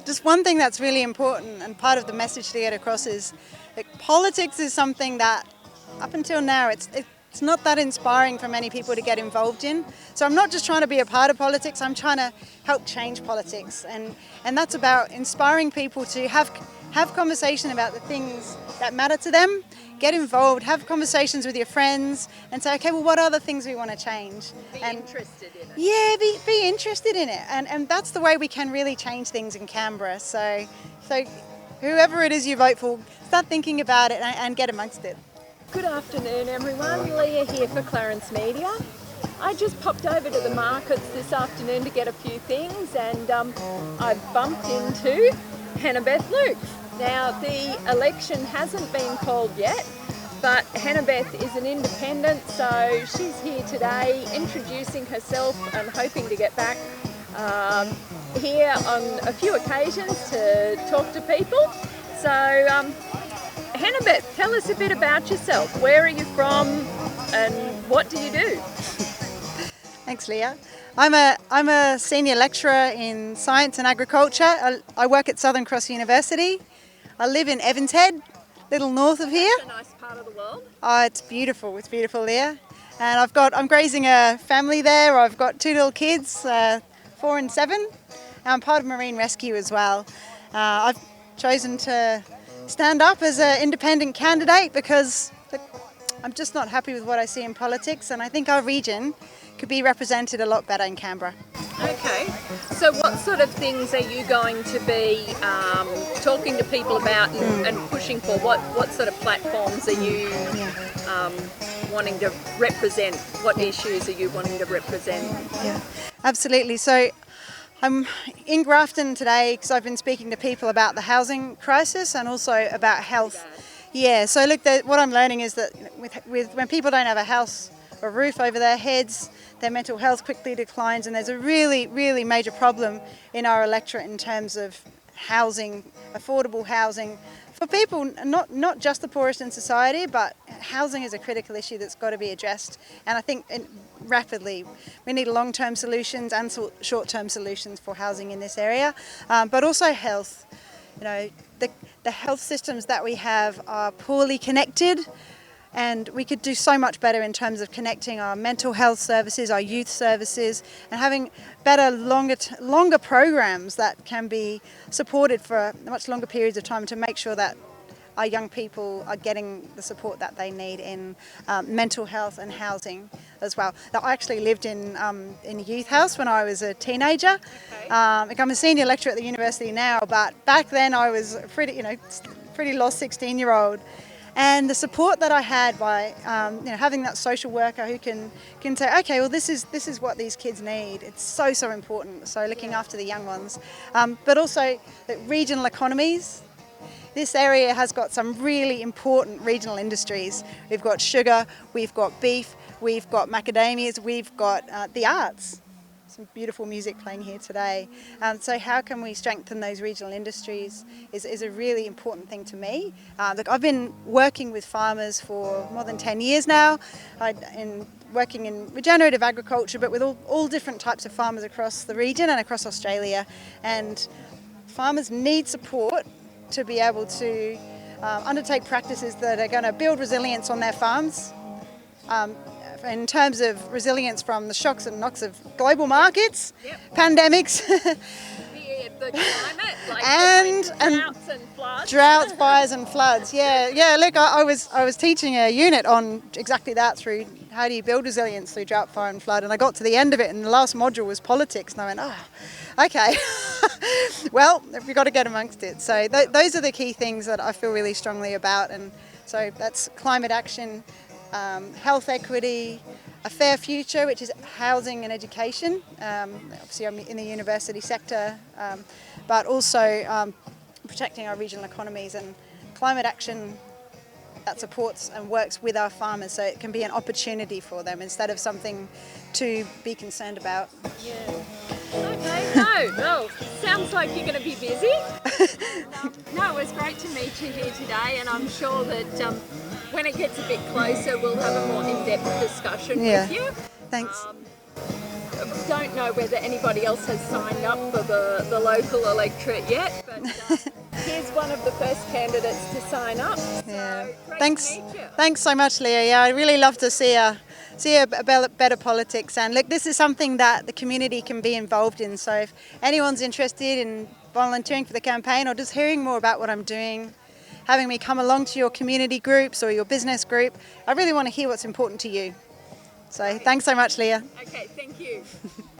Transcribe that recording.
Just one thing that's really important and part of the message to get across is that politics is something that up until now it's not that inspiring for many people to get involved in. So I'm not just trying to be a part of politics, I'm trying to help change politics, and that's about inspiring people to have conversation about the things that matter to them, get involved, have conversations with your friends and say, okay, well, what are the things we want to change? Be interested in it. Yeah, be interested in it, and that's the way we can really change things in Canberra. So whoever it is you vote for, start thinking about it and get amongst it. Good afternoon, everyone. Leah here for Clarence Media. I just popped over to the markets this afternoon to get a few things, and I bumped into Hanabeth Luke. Now, the election hasn't been called yet, but Hanabeth is an independent, so she's here today introducing herself and hoping to get back here on a few occasions to talk to people. So, Hanabeth, tell us a bit about yourself. Where are you from and what do you do? Thanks, Leah. I'm a senior lecturer in science and agriculture. I work at Southern Cross University. I live in Evans Head, a little north of here. It's a nice part of the world. Oh, it's beautiful. It's beautiful there. And I'm grazing a family there. I've got 2 little kids, 4 and 7. And I'm part of Marine Rescue as well. I've chosen to stand up as an independent candidate because I'm just not happy with what I see in politics, and I think our region could be represented a lot better in Canberra. Okay, so what sort of things are you going to be talking to people about and pushing for? What sort of platforms are you wanting to represent? What issues are you wanting to represent? Yeah, absolutely. So I'm in Grafton today because I've been speaking to people about the housing crisis and also about health. Yeah, so look, what I'm learning is that when people don't have a house or a roof over their heads, their mental health quickly declines, and there's a really, really major problem in our electorate in terms of housing, affordable housing for people, not just the poorest in society, but housing is a critical issue that's got to be addressed. And I think rapidly we need long-term solutions and short-term solutions for housing in this area, but also health. You know, the health systems that we have are poorly connected, and we could do so much better in terms of connecting our mental health services, our youth services, and having better, longer programs that can be supported for much longer periods of time to make sure that our young people are getting the support that they need in mental health and housing as well. Now, I actually lived in a youth house when I was a teenager. Okay. I'm a senior lecturer at the university now, but back then I was a pretty lost 16-year-old. And the support that I had by having that social worker who can say, okay, well, this is what these kids need. It's so important. So looking after the young ones, but also the regional economies. This area has got some really important regional industries. We've got sugar, we've got beef, we've got macadamias, we've got the arts. Some beautiful music playing here today. So how can we strengthen those regional industries is a really important thing to me. Look, I've been working with farmers for more than 10 years now, working in regenerative agriculture, but with all different types of farmers across the region and across Australia. And farmers need support to be able to undertake practices that are going to build resilience on their farms. In terms of resilience from the shocks and knocks of global markets, pandemics, the climate, like and droughts and floods. Droughts, fires and floods. Yeah. Look, I was teaching a unit on exactly that, through how do you build resilience through drought, fire and flood, and I got to the end of it and the last module was politics, and I went, okay, well, we've got to get amongst it. So those are the key things that I feel really strongly about, and so that's climate action, health equity, a fair future, which is housing and education. Obviously I'm in the university sector, but also protecting our regional economies, and climate action that supports and works with our farmers so it can be an opportunity for them instead of something to be concerned about. Yeah. Okay, no, sounds like you're going to be busy. No, it was great to meet you here today, and I'm sure that when it gets a bit closer we'll have a more in-depth discussion with you. Thanks. don't know whether anybody else has signed up for the local electorate yet, but here's one of the first candidates to sign up. Yeah. So great Thanks. to meet you. Thanks so much, Leah. Yeah, I really love to see a better politics. And look, this is something that the community can be involved in. So if anyone's interested in volunteering for the campaign or just hearing more about what I'm doing, having me come along to your community groups or your business group, I really want to hear what's important to you. So thanks so much, Leah. Okay, thank you.